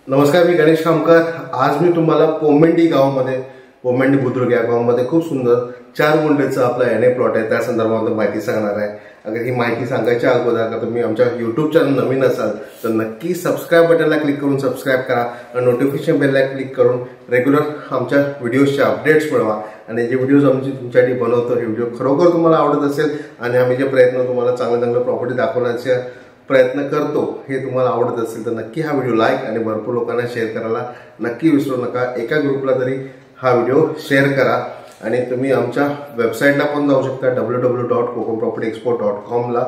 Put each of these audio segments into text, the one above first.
नमस्कार, मी गणेश कामकर। आज मी तुम्हाला पोमेंडी गावामध्ये पोमेंडी बुद्रुक या गावामध्ये खूप सुंदर 4 गुंठेचा आपला एनए प्लॉट आहे त्या संदर्भात माहिती सांगणार आहे। अगर ही माहिती सांगायच्या अगोदर का तुम्ही आमच्या YouTube चॅनल नवीन असाल तर नक्की सबस्क्राइब बटनला क्लिक करून सबस्क्राइब करा आणि नोटिफिकेशन बेलला क्लिक करून रेग्युलर आमच्या व्हिडिओजचे अपडेट्स मिळवा। आणि जे व्हिडिओज आम्ही तुमच्यासाठी बनवतो हे व्हिडिओ खरोखर तुम्हाला आवडत असेल आणि आम्ही जे प्रयत्न तुम्हाला चांगले प्रॉपर्टी दाखवण्याचे प्रयत्न करतो हे तुम्हाला आवडत असेल तर नक्की हा व्हिडिओ लाईक आणि भरपूर लोकांना शेअर करायला नक्की विसरू नका। एका ग्रुपला तरी हा व्हिडिओ शेअर करा आणि तुम्ही आमच्या वेबसाईटला पण जाऊ शकता www.kokompropertyexport.com ला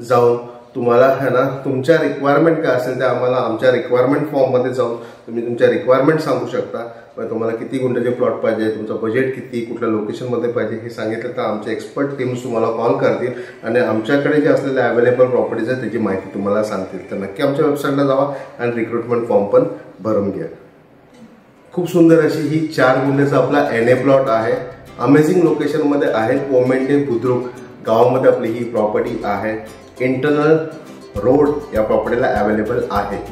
जाऊन तुम्हाला है ना तुमच्या रिक्वायरमेंट काय असेल ते आम्हाला आमच्या रिक्वायरमेंट फॉर्म मध्ये जाऊन तुम्ही तुमच्या रिक्वायरमेंट सांगू शकता। मग तुम्हाला किती गुंठ्याचे प्लॉट पाहिजे, तुमचं बजेट किती, कुठल्या लोकेशन मध्ये पाहिजे हे सांगितलं तर आमचे एक्सपर्ट टीम्स तुम्हाला कॉल करतील आणि आमच्याकडे जे असलेले अवेलेबल प्रॉपर्टीज आहेत त्याची माहिती तुम्हाला सांगतील। तर नक्की आमच्या वेबसाईटला जावा आणि रिक्रुटमेंट फॉर्म पण भरून घ्या। खूप सुंदर अशी ही 4 गुंठेचा आपला एनए प्लॉट आहे। अमेझिंग लोकेशन मध्ये आहे। पोमेंडी बुद्रुक गावामध्ये आपली ही प्रॉपर्टी आहे। इंटरनल रोड या प्रॉपर्टीला अवेलेबल आहे।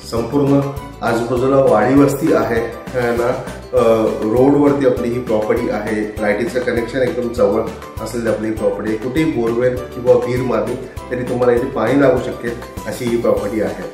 संपूर्ण आजूबाजूला वाडी वस्ती आहे ना। रोडवरती आपली ही प्रॉपर्टी आहे। लाईटीचं कनेक्शन एकदम जवळ असलेली आपली प्रॉपर्टी। कुठेही बोरवेल किंवा विहीर मारली तरी तुम्हाला इथे पाणी लागू शकेल अशी ही प्रॉपर्टी आहे।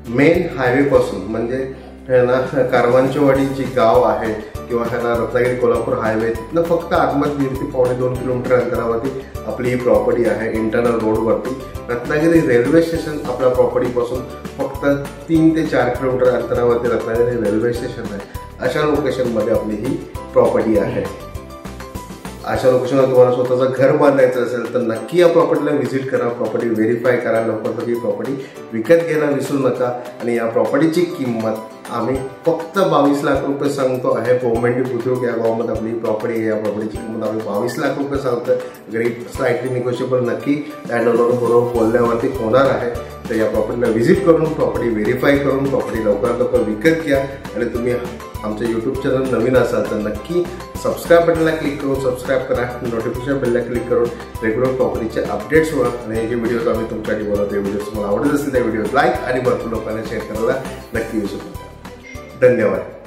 मेन हायवे पासून म्हणजे ना कारवांचीवाडी जी गाव आहे किंवा ना रत्नागिरी कोल्हापूर हायवे तिथनं फक्त आतमध्ये 1.5 ते 2 किलोमीटर अंतरावरती आपली ही प्रॉपर्टी आहे। इंटरनल रोडवरती रत्नागिरी रेल्वे स्टेशन आपल्या प्रॉपर्टी पासून फक्त 3 ते 4 किलोमीटर अंतरावरती रत्नागिरी रेल्वे स्टेशन आहे। अशा लोकेशन मध्ये आपली ही प्रॉपर्टी आहे। अशा लोकेशनवर तुम्हाला स्वतःचं घर बांधायचं असेल तर नक्की या प्रॉपर्टीला व्हिजिट करा, प्रॉपर्टी व्हेरीफाय करा, लवकर ही प्रॉपर्टी विकत घ्यायला विसरू नका। आणि या प्रॉपर्टीची किंमत आम्ही फक्त 22 लाख रुपये सांगतो आहे। पोमेंडी बुद्रुक या गावामध्ये आपली प्रॉपर्टी आहे। या प्रॉपर्टीची किंमत आम्ही 22 लाख रुपये सांगतो। गरीब स्लाइटली निगोशिएबल नक्की लँडलॉर्ड बरोबर बोलण्यावरती होणार आहे। तर या प्रॉपर्टीला व्हिजिट करून प्रॉपर्टी व्हेरीफाय करून प्रॉपर्टी लवकर विकत घ्या। आणि तुम्ही आमच्या YouTube चॅनल नवीन असाल तर नक्की सबस्क्राइब बटनला क्लिक करून सबस्क्राइब करा, नोटिफिकेशन बेलला क्लिक करून रेग्युलर प्रॉपर्टीचे अपडेट्स मिळवा। आणि जे व्हिडिओज आम्ही तुमच्यासाठी बनवतो ते व्हिडिओज तुम्हाला आवडत असतील त्या व्हिडिओ लाईक आणि भरपूर लोकांना शेअर करायला नक्की विसरू नका। धन्यवाद।